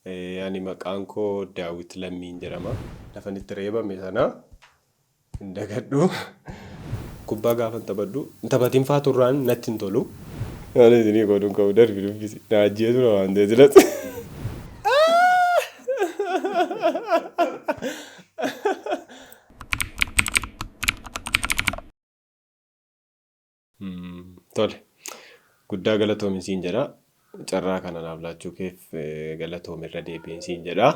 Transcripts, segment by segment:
Ani maqaan koo Daawit Lammiin jedhama. Lafan itti reebame sana hin dagadhu. Kubbaa gaafan taphadhu. Taphatiin faaturraan natti hin tolu. Ani isinii godhuun qabu darbi dubbisi. Na ajjeesu na waan ta'e silatti. Tole. Guddaa galatoomi siin jedha. Carraa kana naaf laachuu keef galatoomi irra deebiin siin jedha.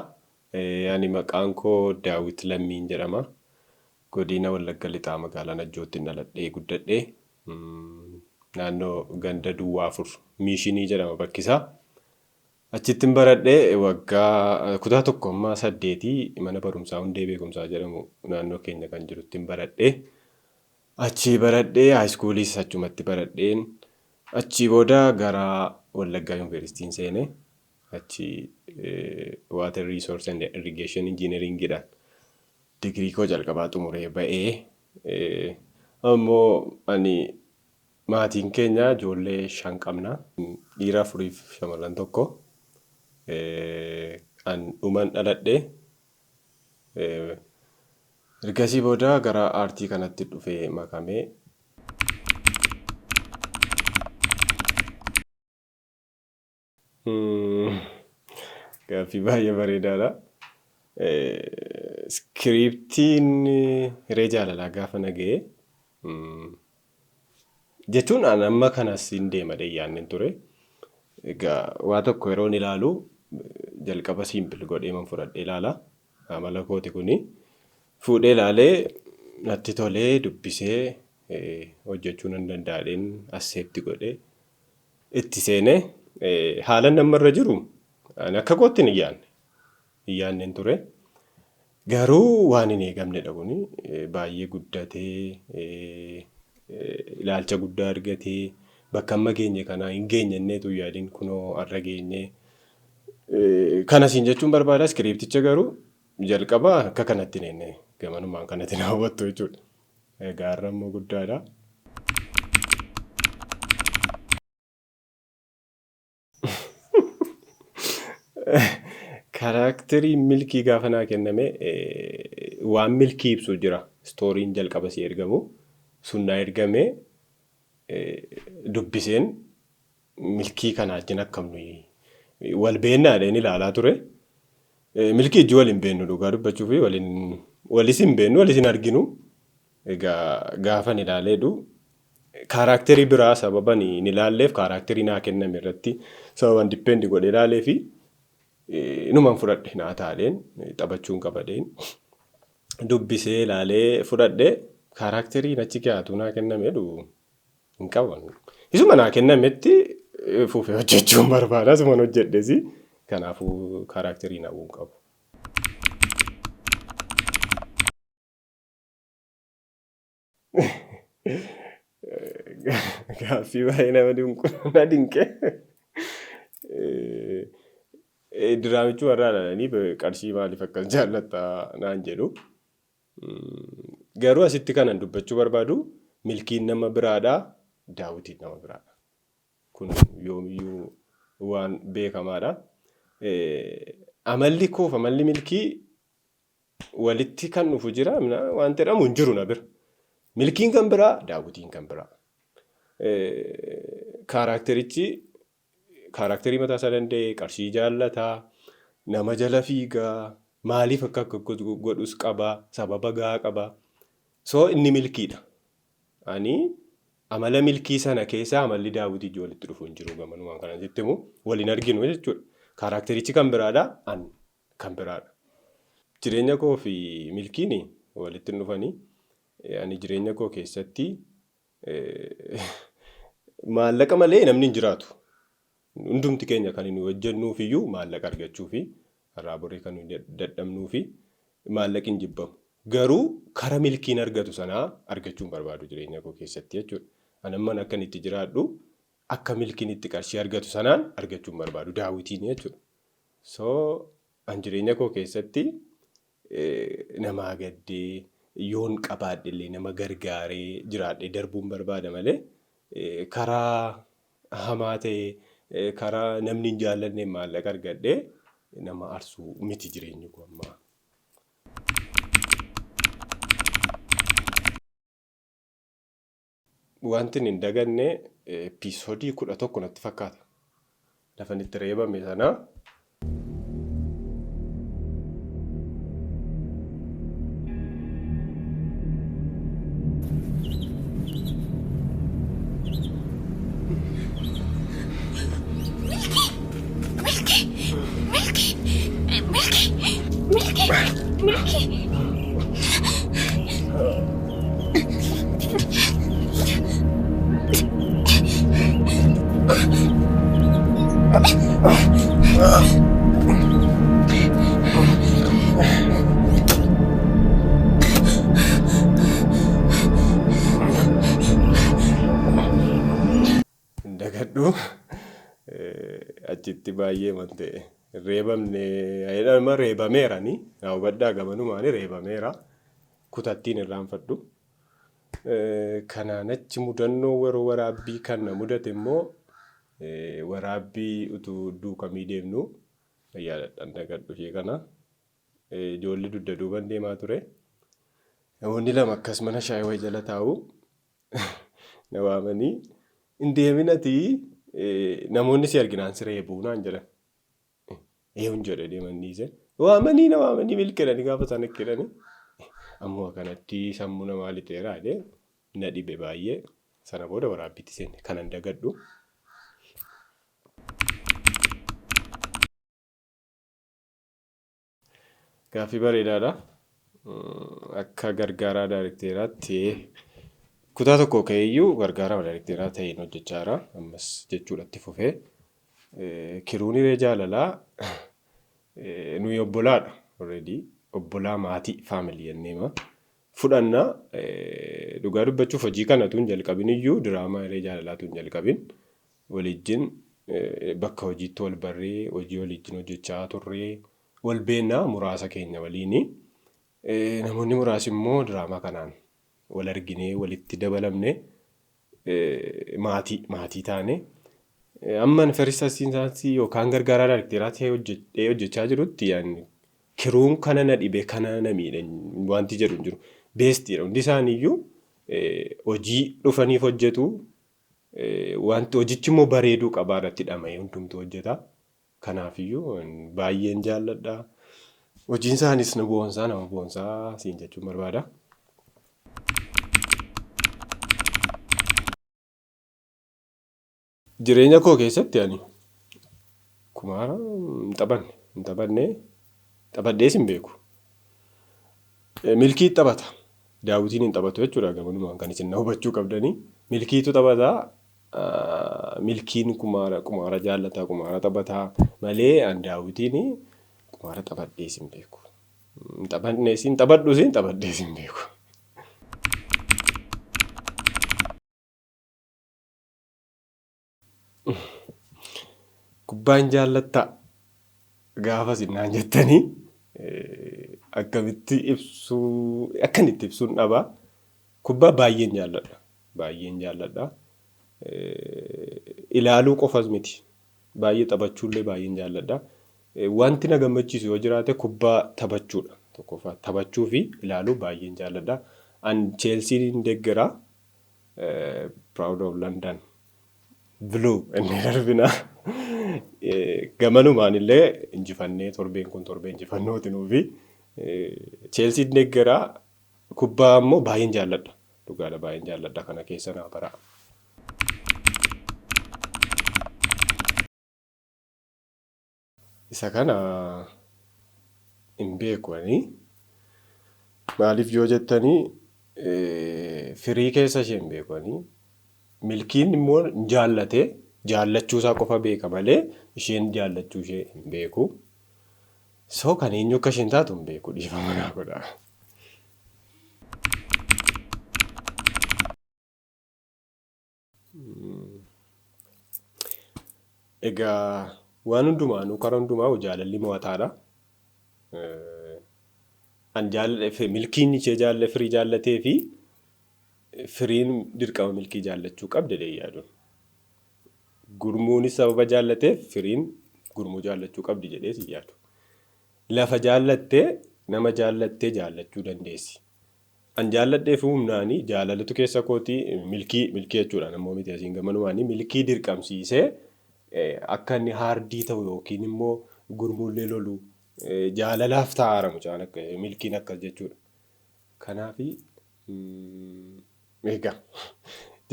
Ani maqaan koo Daawit Lammiin jedhama. Godina Wallagga Lixaa magaalaa Najjootti dhaladhee guddadhee naannoo ganda Duwwaa Afur Miishinii jedhama bakki isaa. Achittin baradhee waggaa kutaa tokkommaa 8 mana barumsaa Hundee Beekumsaa jedhamu naannoo keenya kan jiruttin baradhee achii baradhee haayiskuuliis achumatti baradheen achii booda gara Wallaggaa Yuunivarsiitiin seenee achii Water Resource and Irrigation Engineeringidhaan digirii koo jalqabaa xumuree ba'ee ammoo ani maatiin keenya ijoollee 5 qabna. Dhiira 4 fi shamarran 1. An dhuman dhaladhee ergasii booda gara aartii kanatti dhufee makamee gaaffii baay'ee bareedaadha. Iskiriiptiin hiree jaalalaa gaafa nagahee jechuun an amma kanas hin deemadhe yaannin ture. Egaa waa tokko yeroon ilaalu jalqaba siimpil godhee man fudhadhee ilaala. Amala kooti kuni fuudhee ilaalee natti tolee dubbisee hojjechuu nan danda'adheen asseepti godhee itti seenee haalan namarra jiru ani akka kootti hin iyyaanneen ture. Garuu waan hin eegamnedha kuni baay'ee guddatee ilaalcha guddaa argatee bakka amma geenye kanaa hin geenyenneetu yaadiin kunoo har'a geenye. Kanasiin jechuun barbaada iskiriipticha garuu jalqaba akka kanatti neenne gamanumaan kanatti na hawwattu jechuudha. Egaa har'a immoo guddaadha. Kaaraakterii milkii gaafa naa kenname waan milkii ibsu jira. Stooriin jalqaba si ergamu sun naa ergamee dubbiseen milkii kanaa wajjin akkam nuyi wal beennaadhaan ilaalaa ture. Milkii ijji wal hin beennu dhugaa dubbachuu fi walis hin beennu walis hin arginu. Egaa gaafan ilaaleedhu kaaraakterii biraa sababan hin ilaalleef kaaraakterii naa kenname irratti sababan dippendi godhe ilaalee fi numan fudhadhe naa taa'een taphachuun qabadheen dubbisee ilaalee fudhadhe kaaraakterii nachi kaa'atu naa kennameedhu hin qaban. Isuma naa kennametti fuufee hojjechuun barbaada asuman hojjedhesi kanaafuu kaaraakterii naa bu'uun qabu. Gaaffii baay'ee nama dinqe. Diraamichuu warraa ilaalanii qarshii maaliif akkas jaallatta naan jedhu. Garuu asitti kanan dubbachuu barbaadu milkiin nama biraadhaa Daawitiin nama biraadha. Kun yoomiyyuu waan beekamaadha. Amalli koof amalli milkii walitti kan dhufu jira waan jedhamu hin jiru na bira. Milkiin kan biraa Daawitiin kan biraa. Kaaraakterii mataa isaa danda'e qarshii jaallataa nama jala fiigaa maaliif akka godhus qabaa sababa gahaa qabaa. So inni milkiidha. Ani amala milkii sana keessaa amalli Daawitii ijji walitti dhufu hin jiru gamanumaan kana jettimu waliin arginu jechuudha. Kaaraakterichi kan biraadha an kan biraadha. Jireenya koo fi milkiin walitti hin dhufanii. Ani jireenya koo keessatti maallaqa malee namni hin jiraatu. Hundumti keenya kan inni hojjennuuf iyyuu maallaqa argachuu fi har'aa borii kan dadhabnuu fi maallaqi hin jibbamu. Garuu kara milkiin argatu sanaa argachuun barbaadu jireenya koo keessatti jechuudha. Anamman akkan itti jiraadhu akka milkiin itti qarshii argatu sanaan argachuun barbaadu Daawitiin jechuudha. So an jireenya koo keessatti namaa gaddee yoon qabaadhillee nama gargaaree jiraadhee darbuun barbaada malee karaa hamaa ta'e karaa namni hin jaallanne maallaqa argadhee nama arsuu miti jireenyi kun ammaa. Wanti hin daganne episoodii 11 natti fakkaata. Lafan itti reebame sana dagadhu achitti baay'ee mantee reebamne ayidama reebameerani hubadhaa gamanumaani reebameera kutattiin irraanfadhu. Kanaan achi mudannoo warra waraabbii kana mudate immoo waraabbii utuu duukamii deemnu yaadadhaan dagadhu ishee kana ijoolli dugda duuban deemaa ture. Namoonni lama akkas mana shaayii wayii jala taa'u na waamanii hin deeminatii namoonni si arginaan si reebuu naan jedhan. Eewwan jedhe deemaniise waamanii na waamanii milkedhanii gaafa isaan ekkedhanii ammoo kanatti sammuu namaa lixeeraa jedhee na dhibe baay'ee sana booda waraabbiitti seenne kanan dagadhu. Gaaffii bareedaadha. Akka gargaaraa daayirekteeraatti kutaa tokko ka'eeyyuu gargaaraa daayirekteeraa ta'een hojjechaa jira. Ammas jechuudhaatti fufee kiruun hiree jaalalaa nuyi obbolaadha. Already obbolaa maatii faamilii jenneema. Fudhannaa dhugaa dubbachuuf hojii kanatu hin jalqabin iyyuu diraamaa hiree jaalalaatu hin jalqabin. Walijjin bakka hojiitti wal barree hojii walijjin hojjechaa turree wal beennaa muraasa keenya waliini. Namoonni muraasi immoo diraamaa kanaan wal arginee walitti dabalamne maatii taane. Amman first assistant yookaan gargaaraa daayirekteeraa ta'ee hojjechaa jirutti yaani kiruun kana na dhibe kana na miidhe wanti jedhu hin jiru. Beestiidha hundi isaaniiyyuu hojii dhufaniif hojjetu. Wanti hojichi immoo bareeduu qabaa irratti dhama'ee hundumtuu hojjeta. Kanaafiyyuu baay'een jaalladha. Hojiin isaanis nama boonsaa siin jechuun barbaada. Jireenya koo keessatti yaani kumaara hin taphadhees hin beeku. Milkii taphata. Daawwitiin hin taphatu jechuudha gamanumaan kan isin hubachuu qabdanii. Milkiitu taphataa. Milkiin kumaara jaallataa kumaara taphataa malee an daawwitiin kumaara taphadhees hin beeku. Taphadhuus hin taphadhees hin beeku. Kubbaan jaallataa gaafa sinnaan jettanii akkamitti ibsuun dhabaa. Kubbaa baay'een jaalladha. Ilaaluu qofas miti. Baay'ee taphachuullee baay'een jaalladha. Wanti na gammachiisu yoo jiraate kubbaa taphachuudha. Tokkoffaa taphachuu fi ilaaluu baay'een jaalladha. An Cheelsiin deeggaraa Proud of London Blue inni darbinaa. Gamanumaan illee injifannee torbeen kun torbee injifannooti nuufi. Cheelsiin deeggaraa kubbaa ammoo baay'een jaalladha. Dhugaadha baay'een jaalladha kana keessa naa baraa. Isa kana hin beekwanii maaliif yoo jettanii firii keessa ishee hin beekwanii milkiin immoo jaallatee jaallachuusaa qofa beeka malee isheen jaallachuu ishee hin beeku. So kan eenyu akka isheen taatu hin beeku dhiifama naa godhaa. Egaa waan hundumaanuu karaa hundumaa jaalalli mo'ataadha. An milkiin ishee firii jaallatee fi firiin dirqama milkii jaallachuu qabda jedhee yaaduun. Gurmuunis sababa jaallateef firiin gurmuu jaallachuu qabdi jedhee si yaadu. lafa jaallattee nama jaallattee jaallachuu dandeessi. An jaalladheef humnaanii jaalalatu keessa kootii milkii jechuudha namoo miti asiin gamanumaanii milkii dirqamsiisee akka inni haardii ta'u yookiin immoo gurmullee lolu jaalalaaf taa'aara mucaan akka milkiin akkas jechuudha. Kanaafi egaa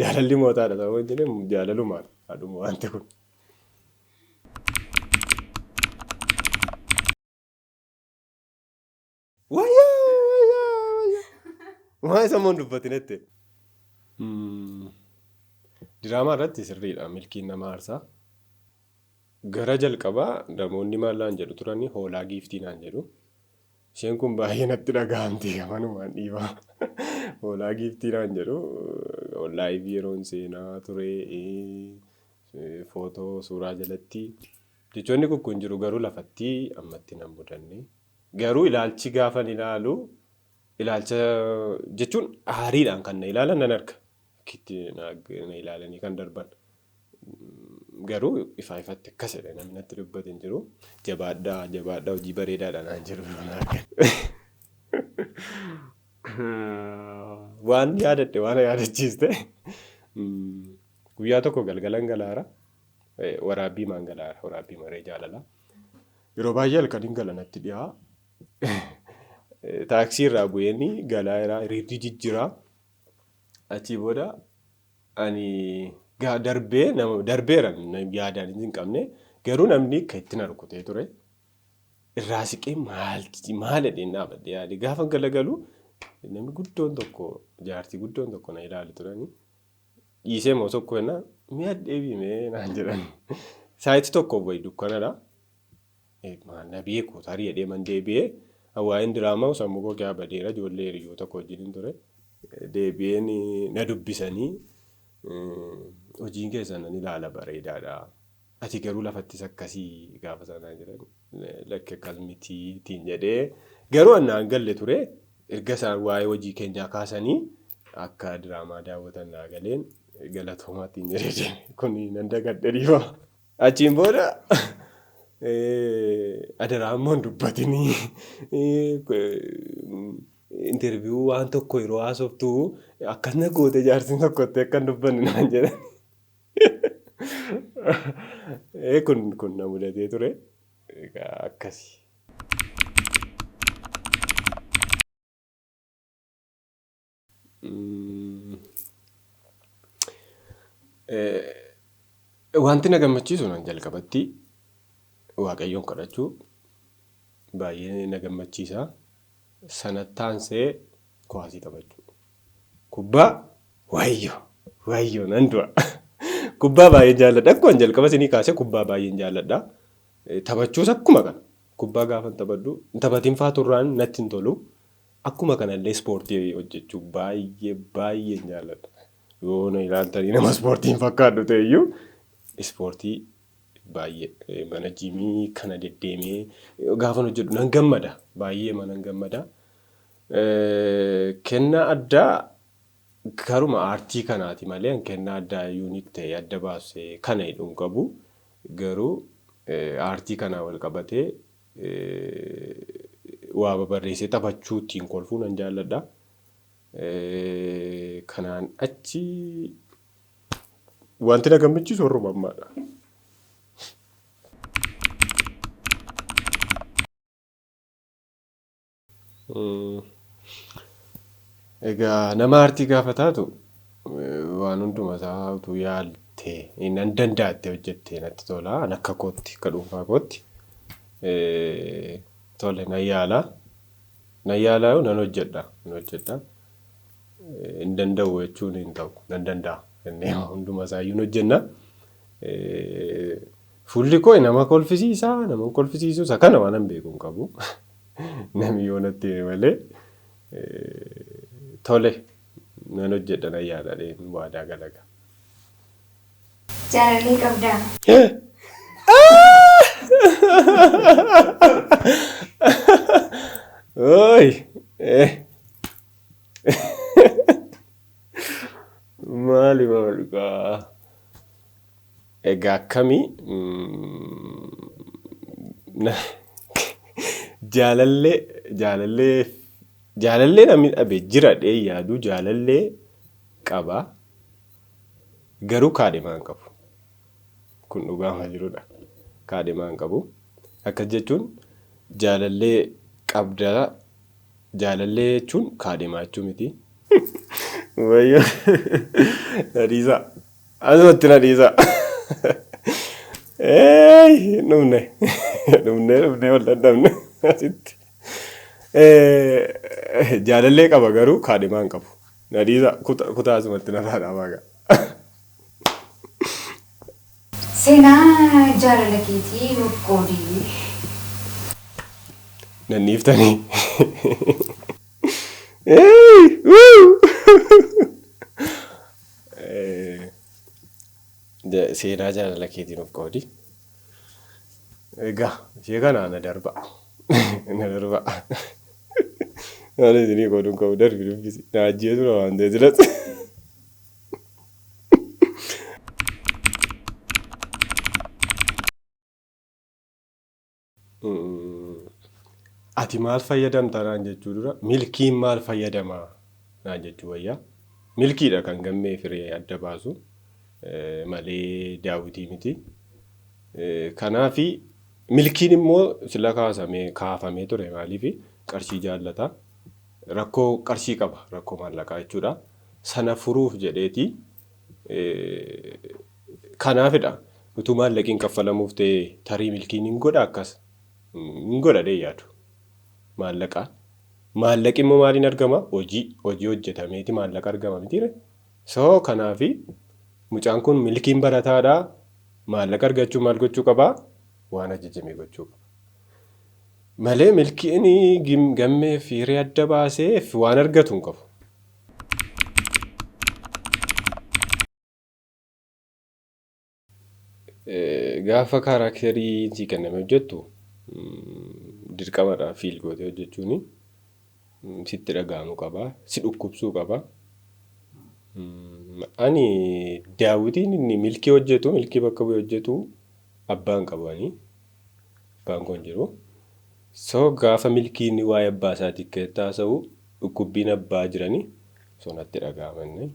jaalalli mootaadha ta'uu hin jenne jaalalumaan haadhuma wanti kun. Waan isa moon dubbatinette. Diraamaa irratti sirriidha milkiin nama aarsaa. Gara jalqabaa namoonni maallaan jedhu turanii hoolaa giiftii naan jedhu. Isheen kun baay'ee natti dhaga'amti amanumaan dhiibaa. Hoolaa giiftii naan jedhu laayivii yeroon seenaa ture footoo suuraa jalatti. Jechoonni kun jiru garuu lafatti ammatti nan mudanne. Garuu ilaalchi gaafan ilaalu ilaalcha jechuun aariidhaan kan na ilaalan nan arga. Kitti na ilaalanii kan darban. Garuu ifatti akkasidha namni natti dubbate hin jiru. Jabaadhaa hojii bareedaadha naan jedhu. Waan yaadadhe waan yaadachiiste guyyaa tokko galgalan galaara. Waraabbii maan galaara waraabbii maree jaalala. Yeroo baay'ee halkaniin galanatti dhiyaa. Taaksii irraa bu'eenii galaa irraa jijjiiraa. Achii booda ani darbeera yaadaan hin qabne garuu namni akka ittiin harkutee ture irraa siqee maal edheen dhaabadhe yaade gaafa galagalu namni guddoon tokko jaartii guddoon tokko na ilaalu turanii dhiisee moo tokko jennaan mi'a deebi'ee naan jedhan saayitii tokko wayi dukkanadha. Na beeku tarii adeeman deebi'ee waa'een diraamaa sammuu koo gaa badeera ijoollee hiriyyoo tokko wajjin ture deebi'een na dubbisanii. Hojiin keessan nan ilaala bareedaadha. Ati garuu lafattis akkasii gaafa sanaa jiran lakkee akkas mitiin jedhee garuu annaan galle ture erga isaan waa'ee hojii keenyaa kaasanii akka diraamaa daawwatan naa galeen galatoomaattiin jedhee kun nan dagadhe dhiiba. Achiin booda adaraammoon dubbatinii interviyuu waan tokko yeroo haasoftu akkasuma goote jaartiin tokkotti akkan dubbanne naan jedhan. Kun na mudatee ture. Akkasii. Wanti na gammachiisu nan jalqabatti waaqayyoon kadhachuu baay'ee na gammachiisa. Sanattaansee kuwaasii taphachuu. Kubbaa wayyoo nan du'a. Kubbaa baay'ee jaalladha. Akkuma jalqaba isinii kaasee kubbaa baay'een jaalladha. Taphachuus akkuma kana. Kubbaa gaafan taphadhu. Taphatiin faaturraan natti hin tolu. Akkuma kanallee ispoortii hojjechuu baay'een jaalladha. Yoo na ilaaltanii nama ispoortiin fakkaadhu ta'eyyuu ispoortii baay'ee mana jiimii kana deddeemee gaafan hojjedhu nan gammada. Baay'ee mana gammada. Kennaa addaa garuma aartii kanaati malee kennaa addaa yuunik ta'e adda baasee kana hidhuun qabu. Garuu aartii kanaa wal qabatee waa babarreessee taphachuu ittiin kolfuu nan jaalladha. Kanaan achi wanti na gammachiisu warruma ammaadha. Egaa nama aartii gaafa taatu waan hunduma isaa utuu yaaltee nan danda'atte hojjettee natti tola. An akka kootti akka dhuunfaa kootti tole nan yaalaa nan hojjedha. Hin danda'u jechuun hin ta'u nan danda'a. Hunduma isaa iyyuu hojjenna. Fuulli koo nama kolfisiisaa nama kolfisiisus akkana waan hin beeku hin qabu. Namni yoo natti malee tole nan hojjedha nan yaadadhee waadaa galaga. Jaalallee qabdaa. Maali maalgaa? Egaa akkamii Jaalallee namni dhabe jiradhee yaadu jaalallee qaba garuu kaadhimaa hin qabu. Kun dhugaama jirudha. Kaadhimaa hin qabu. Akkas jechuun jaalallee qabdaa jaalallee jechuun kaadhimaa jechuu miti. Wayyoo Hadiisaa asumatti Hadiisaa dhumne wal dadhabne asitti jaalallee qaba garuu kaadhimaa hin qabu. Hadiisaa kutaa asumatti narraa dhaabaa. Seenaa jaalala keetii nuuf qoodii. Nanniiftanii. Seenaa jaalala keetii nuuf qoodii. Egaa ishee kanaa na darba. Na darba. Waan isinii qooduun qabu darbi dubbisi. Na ajjeesu na waan ta'e silatti. Ati maal fayyadamta naan jechuu dura milkiin maal fayyadamaa naan jechuu wayyaa. Milkiidha kan gammee firee adda baasu malee daawwitii miti. Kanaafi milkiin immoo sila kaafamee ture maaliif qarshii jaallata. Rakkoo qarshii qaba rakkoo maallaqaa jechuudha. Sana furuuf jedheeti. Kanaafidha utuu maallaqiin kaffalamuuf ta'e tarii milkiin hin godha akkas. Hin godha dee yaadu. Maallaqi immoo maaliin argama? Hojii hojjetameeti maallaqa argama mitiire. So kanaafi mucaan kun milkiin barataadhaa. Maallaqa argachuu maal gochuu qabaa? Waan ajajamee gochuu qaba. Malee milkiin gammee firee adda baaseef waan argatu hin qabu. Gaafa kaaraakterii sii kenname hojjettu dirqamadhaan fiil gootee hojjechuuni sitti dhaga'amuu qaba. Si dhukkubsuu qaba. Ani daawwitiin inni milkii hojjetu milkii bakka bu'ee hojjetu abbaan qabanii abbaan kun jiru. So gaafa milkiin waa'ee abbaa isaatii keessatti haasa'u dhukkubbiin abbaa jiranii sonatti dhaga'amanne.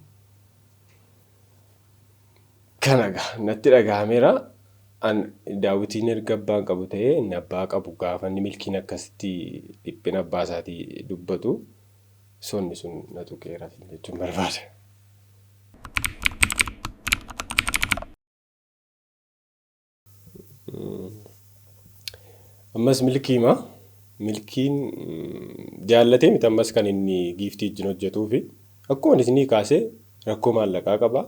Kanagaa natti dhaga'ameera. Daawwitiin erga abbaan qabu ta'ee inni abbaa qabu gaafa inni milkiin akkasitti dhiphina abbaa isaatii dubbatu sonni sun na tuqeera jechuun barbaada. Ammas milkiin jaallatee miti ammas kan inni giiftii wajjin hojjetuufi akkuma isinii kaasee rakkoo maallaqaa qaba.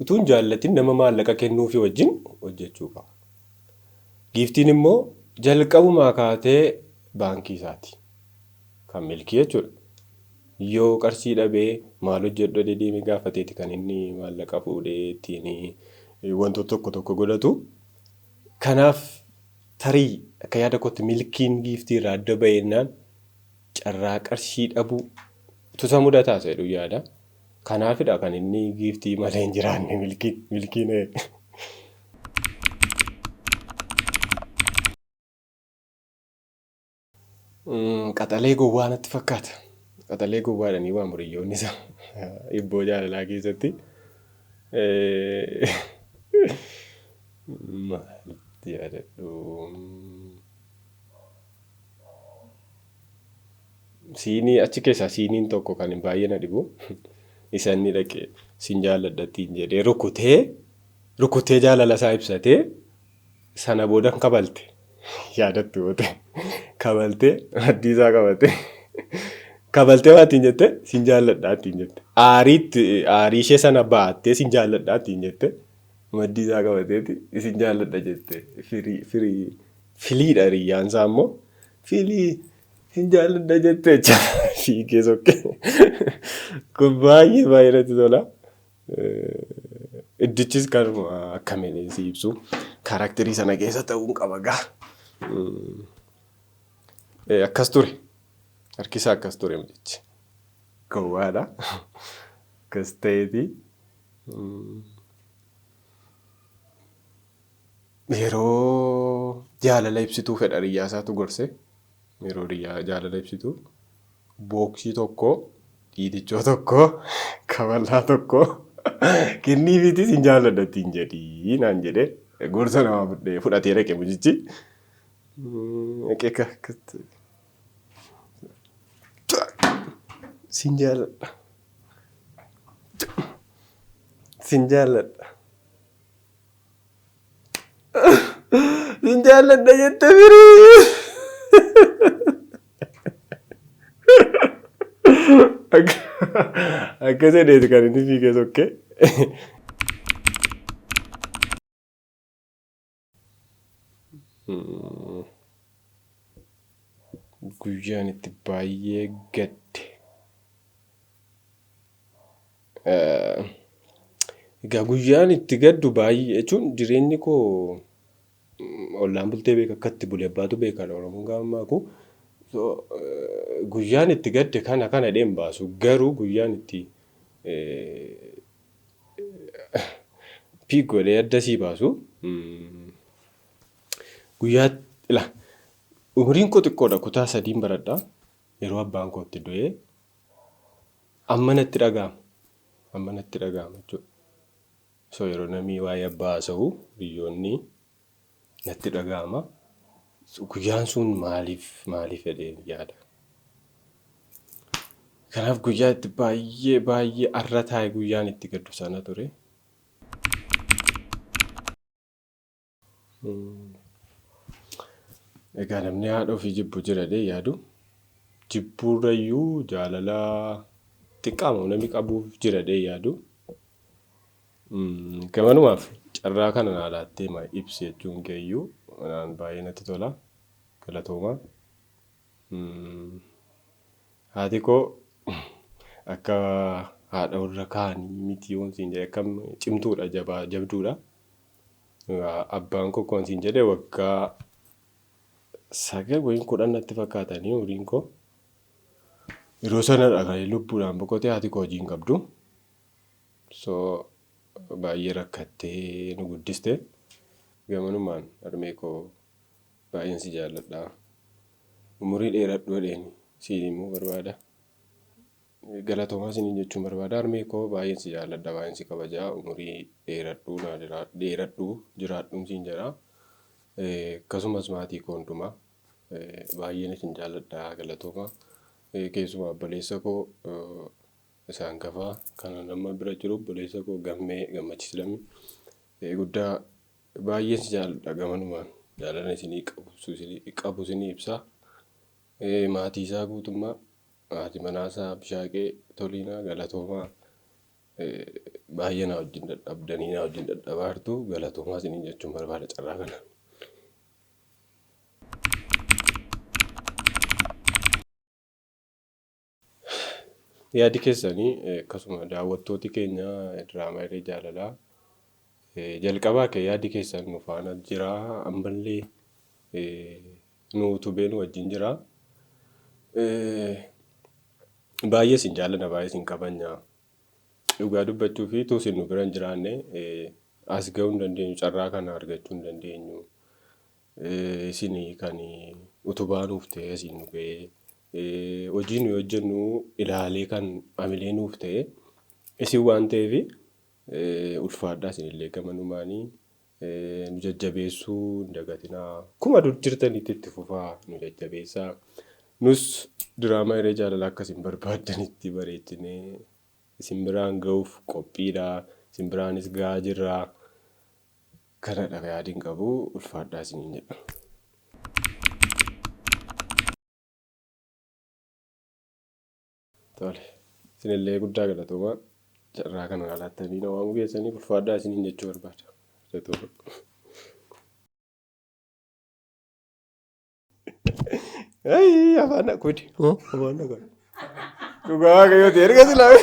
Utuun jaallatiin nama maallaqa kennuufi wajjin hojjechuu qaba. Giiftiin immoo jalqabumaa kaatee baankii isaati. Kan milkii jechuudha. Yoo qarshii dhabee maal hojjedhu deemee gaafateeti kan inni maallaqa fuudhee ittiin wantoota tokko godhatu. Kanaaf tarii akka yaada kootti milkiin giiftii irraa adda ba'ennaan carraa qarshii dhabuu tusa mudataa jedhu yaada. Kanaafidha kan inni giiftii malee hin jiraanne milkiin. Qaxalee gowwaa natti fakkaata. Qaxalee gowwaadhanii waan muriyyoonni isaa ibboo jaalalaa keessatti. Maalti yaadadhu? Siinii achi keessaa siiniin tokko kan baay'ee na dhibu. Isa inni dhaqee sin jaalladhattiin jedhee rukutee jaalala isaa ibsatee sana booda kabalte. Yaadattu goote kabaltee addii isaa qabatee kabaltee maattiin jette sin jaalladhaattiin jette. Aarii ishee sana baattee sin jaalladhaattiin jette. Maddii isaa qabateeti sin jaalladha jette. Filiidha hiriyyaan isaa immoo filii sin jaalladha jette jecha fiigee sokkee. Kun baay'ee natti tola. Iddichis kan akkamiin si ibsu kaaraakterii sana keessa ta'uun qaba gaa. Akkas ture. Harkisaa akkas ture mucichi. Gowwaadha. Akkas ta'eeti. Yeroo jaalala ibsituu fedha hiriyyaasaatu gorse. yeroo jaalala ibsitu booksii tokko, dhiitichoo tokko, kaballaa tokko kenniifiitis hin jaalladha ittiin jedhii naan jedhee gorsa namaa fudhatee dhaqe mucichi. Sin jaalladha. Sin jaalladha. Sin jaalladha jette firii. Akka jedheeti kan inni fiigee sokkee. Guyyaan itti baay'ee gadde. Egaa guyyaan itti gaddu baay'ee jechuun jireenyi koo ollaan bultee beeka akka itti bule abbaatu beeka Oromoon gaafa maaku. Guyyaan itti gadde kana dheen baasu garuu guyyaan itti piik godhee adda sii baasu guyyaa umriin koo xiqqoodha kutaa 3 baradhaa yeroo abbaan koo itti du'ee amma natti dhaga'ama jechuudha. So yeroo namni waa'ee abbaa haasa'u biyyoonni natti dhaga'ama. Guyyaan sun maaliif jedhee yaada. Kanaaf guyyaa itti baay'ee arra taa'e guyyaan itti gaddu sana ture. Egaa namni haadha ofii jibbu jira dee yaadu. Jibbuurrayyuu jaalala xiqqaama namni qabuuf jira dee yaadu. Gamanumaaf carraa kana naa laattee ibsi jechuun keeyyuu baay'ee natti tola. Galatoomaa. Haati koo akka haadha warra kaanii miti yoon siin jedhe akkam cimtuudha jabduudha. Abbaan koo kan siin jedhe waggaa 9 wayii 10 natti fakkaatanii umriin koo. Yeroo sanadha kan lubbuudhaan boqotee haati koo hojii hin qabdu. So baay'ee rakkattee nu guddiste. Gamanumaan harmee koo baay'een si jaalladha. Umurii dheeradhu jedheen siin immoo barbaada. Galatoomaa isiniin jechuun barbaada. Harmee koo baay'een si jaalladha, baay'een si kabajaa. Umurii dheeradhu jiraadhuun siin jedha. Akkasumas maatii koo hundumaa baay'een isin jaalladha. Galatoomaa. Keessumaa obboleessa koo isaan gafaa kana nama bira jiru obboleessa koo gammachiislamii guddaa baay'een si jaalladha. Gamanumaan jaalala isinii qabu isinii ibsaa. Maatii isaa guutummaa haati manaasaa Bishaaqee Toliinaa Galatoomaa baay'ee na wajjin dadhabdanii na wajjin dadhabaartu galatoomaa isiniin jechuun barbaada carraa kana. Yaadi keessanii akkasuma daawwattooti keenya diraamaa Irree Jaalalaa jalqabaa kee yaadi keessan nu faana jira ammallee nu utubee nu wajjin jira. Baay'ee isin jaalladha, baay'ee isin kabajna. Dhugaa dubbachuu fi utuu isin nu bira hin jiraanne as gahuu hin dandeenyu, carraa kana argachuu hin dandeenyu. Isin kan utubaa nuuf ta'e isin nu ga'ee hojii nuyi hojjennu ilaalee kan amilee nuuf ta'e isin waan ta'eef ulfaadhaa isinillee gamanumaanii nu jajjabeessuu hin dagatinaa. Akkuma jirtanitti itti fufaa nu jajjabeessaa. Nus diraamaa Irree Jaalalaa akkasiin barbaaddanitti bareechinee isin biraan ga'uuf qophiidha. Isin biraanis ga'aa jirra. Kanadha yaadiin qabu ulfaadhaa isiniin jedha. Tole isinillee guddaa galatoomaa carraa kana laattanii na waamuu keessaniif ulfaadhaa isiniin jechuu barbaada. Ay, afaan akkudi. Afaan akkudi. Dhugaa waaqayyooti erga silaa.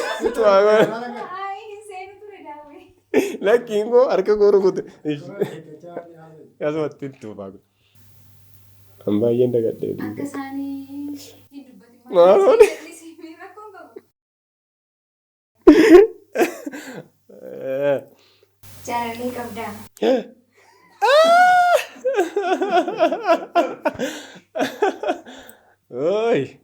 Lakkiin koo harka koo rukute. Asumatti tuufaa kun. Kan baay'een dagadhee. Akka isaanii hin dubbatin maal? Jaalallee qabdaa. Oi!